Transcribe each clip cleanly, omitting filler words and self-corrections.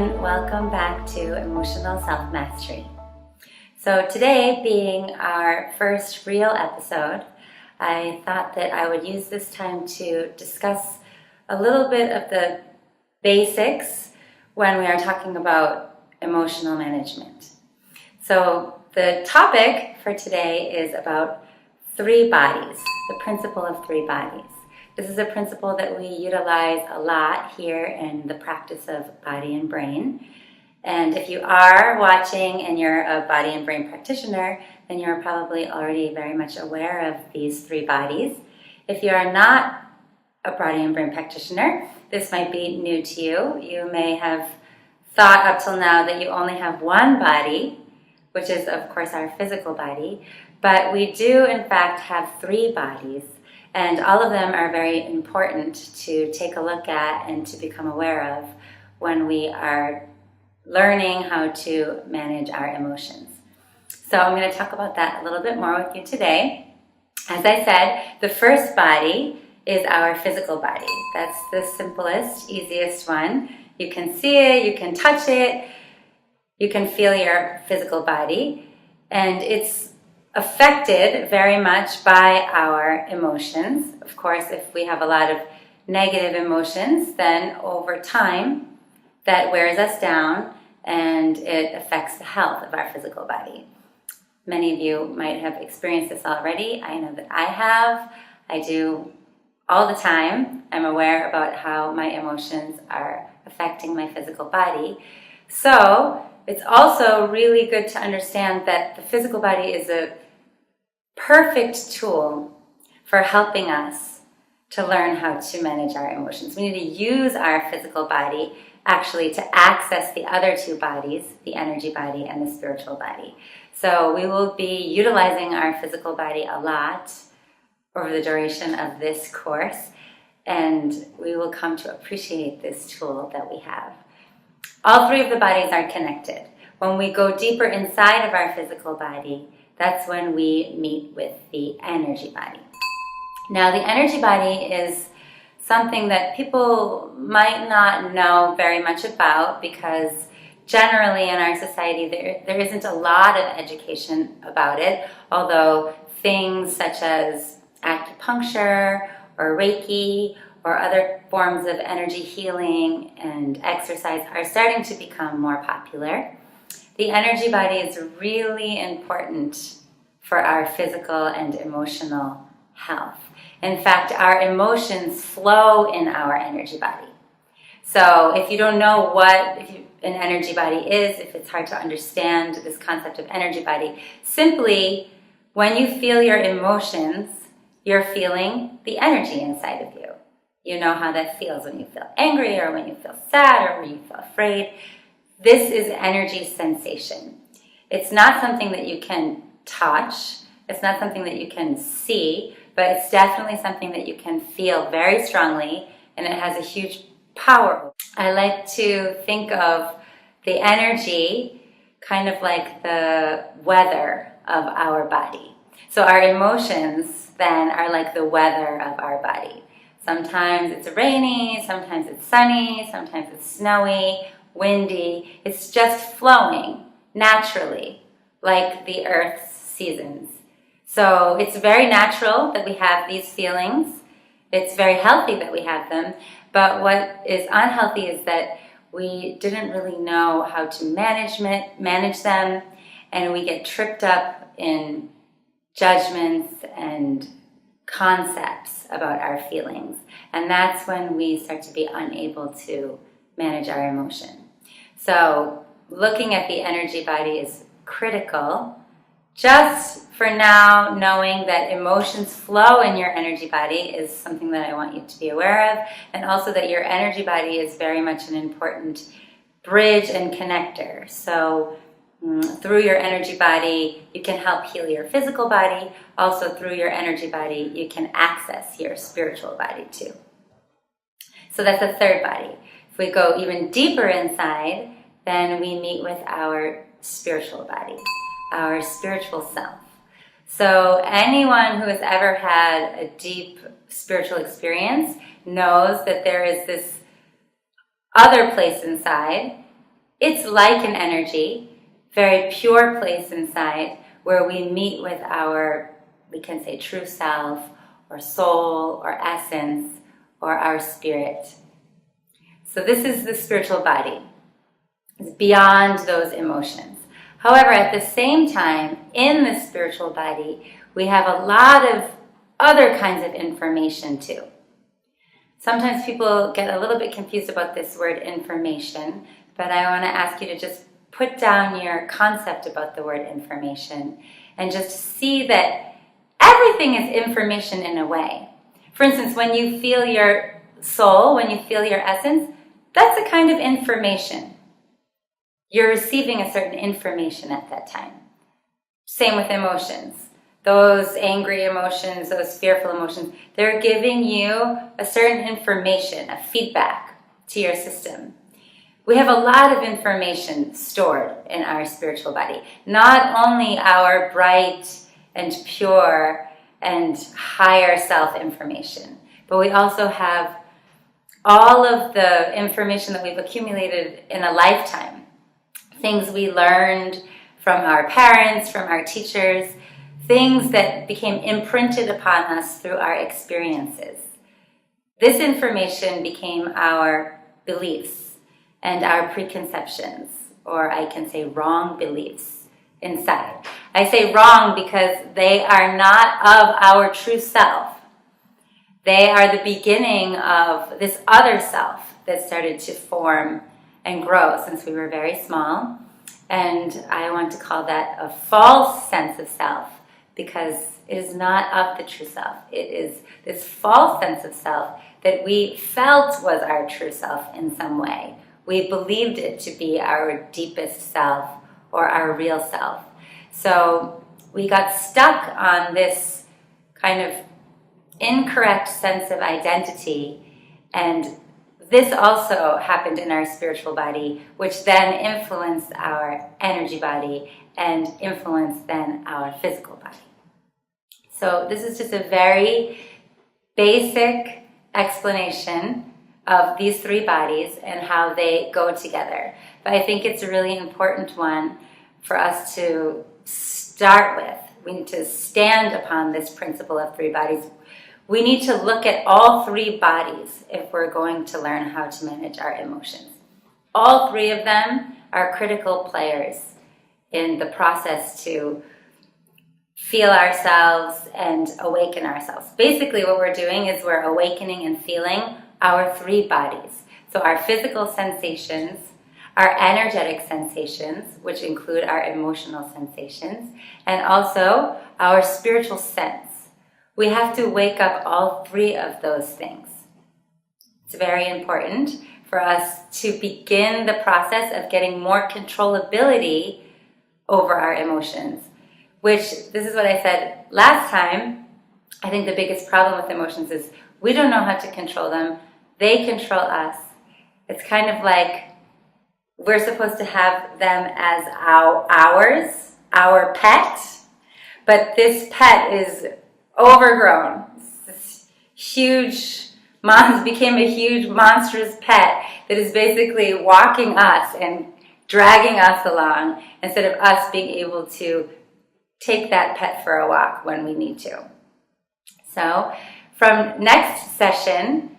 everyone, welcome back to Emotional Self-Mastery. So today, being our first real episode, I thought that I would use this time to discuss a little bit of the basics when we are talking about emotional management. So the topic for today is about 3 bodies, the principle of 3 bodies. This is a principle that we utilize a lot here in the practice of body and brain. And if you are watching and you're a body and brain practitioner, then you're probably already very much aware of these 3 bodies. If you are not a body and brain practitioner, this might be new to you. You may have thought up till now that you only have one body, which is of course our physical body, but we do in fact have 3 bodies. And all of them are very important to take a look at and to become aware of when we are learning how to manage our emotions. So I'm going to talk about that a little bit more with you today. As I said, the first body is our physical body. That's the simplest, easiest one. You can see it, you can touch it, you can feel your physical body, and it's affected very much by our emotions. Of course, if we have a lot of negative emotions, then over time that wears us down and it affects the health of our physical body. Many of you might have experienced this already. I know that I have. I do all the time. I'm aware about how my emotions are affecting my physical body. So it's also really good to understand that the physical body is a perfect tool for helping us to learn how to manage our emotions. We need to use our physical body actually to access the other 2 bodies, the energy body and the spiritual body. So we will be utilizing our physical body a lot over the duration of this course, and we will come to appreciate this tool that we have. All 3 of the bodies are connected. When we go deeper inside of our physical body, that's when we meet with the energy body. Now, the energy body is something that people might not know very much about because generally in our society there isn't a lot of education about it, although things such as acupuncture or Reiki or other forms of energy healing and exercise are starting to become more popular. The energy body is really important for our physical and emotional health. In fact, our emotions flow in our energy body. So if you don't know what an energy body is, if it's hard to understand this concept of energy body, simply when you feel your emotions, you're feeling the energy inside of you. You know how that feels when you feel angry or when you feel sad or when you feel afraid. This is energy sensation. It's not something that you can touch. It's not something that you can see, but it's definitely something that you can feel very strongly, and it has a huge power. I like to think of the energy kind of like the weather of our body. So our emotions then are like the weather of our body. Sometimes it's rainy, sometimes it's sunny, sometimes it's snowy, windy. It's just flowing naturally, like the Earth's seasons. So it's very natural that we have these feelings. It's very healthy that we have them. But what is unhealthy is that we didn't really know how to manage them, and we get tripped up in judgments and concepts about our feelings. And that's when we start to be unable to manage our emotion. So looking at the energy body is critical. Just for now, knowing that emotions flow in your energy body is something that I want you to be aware of, and also that your energy body is very much an important bridge and connector. So through your energy body, you can help heal your physical body. Also through your energy body, you can access your spiritual body too. So that's the 3rd body. If we go even deeper inside, then we meet with our spiritual body, our spiritual self. So anyone who has ever had a deep spiritual experience knows that there is this other place inside It's like an energy, very pure place inside where we meet with our, we can say, true self or soul or essence or our spirit. So this is the spiritual body. It's beyond those emotions. However, at the same time, in the spiritual body, we have a lot of other kinds of information too. Sometimes people get a little bit confused about this word information, but I want to ask you to just put down your concept about the word information and just see that everything is information in a way. For instance, when you feel your soul, when you feel your essence, that's a kind of information. You're receiving a certain information at that time. Same with emotions. Those angry emotions, those fearful emotions, they're giving you a certain information, a feedback to your system. We have a lot of information stored in our spiritual body. Not only our bright and pure and higher self information, but we also have all of the information that we've accumulated in a lifetime. Things we learned from our parents, from our teachers, things that became imprinted upon us through our experiences. This information became our beliefs and our preconceptions, or I can say wrong beliefs inside. I say wrong because they are not of our true self. They are the beginning of this other self that started to form and grow since we were very small. And I want to call that a false sense of self because it is not of the true self. It is this false sense of self that we felt was our true self in some way. We believed it to be our deepest self or our real self. So we got stuck on this kind of incorrect sense of identity, and this also happened in our spiritual body, which then influenced our energy body and influenced then our physical body. So this is just a very basic explanation of these three bodies and how they go together. But I think it's a really important one for us to start with. We need to stand upon this principle of three bodies. We need to look at all three bodies if we're going to learn how to manage our emotions. All three of them are critical players in the process to feel ourselves and awaken ourselves. Basically what we're doing is we're awakening and feeling our three bodies. So our physical sensations, our energetic sensations, which include our emotional sensations, and also our spiritual sense. We have to wake up all three of those things. It's very important for us to begin the process of getting more controllability over our emotions, which, this is what I said last time, I think the biggest problem with emotions is we don't know how to control them. They control us. It's kind of like we're supposed to have them as ours, our pet, but this pet is overgrown. This huge, became a huge monstrous pet that is basically walking us and dragging us along instead of us being able to take that pet for a walk when we need to. So from next session,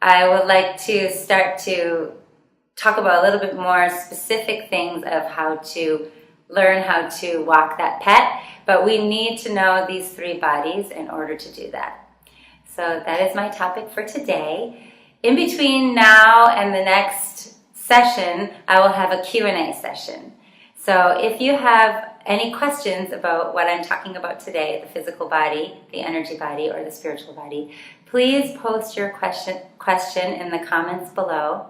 I would like to start to talk about a little bit more specific things of how to learn how to walk that pet, but we need to know these three bodies in order to do that. So that is my topic for today. In between now and the next session, I will have a Q&A session. So if you have any questions about what I'm talking about today, the physical body, the energy body, or the spiritual body, please post your question in the comments below,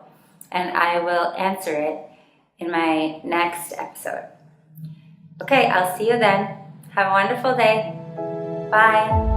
and I will answer it in my next episode. Okay, I'll see you then. Have a wonderful day. Bye.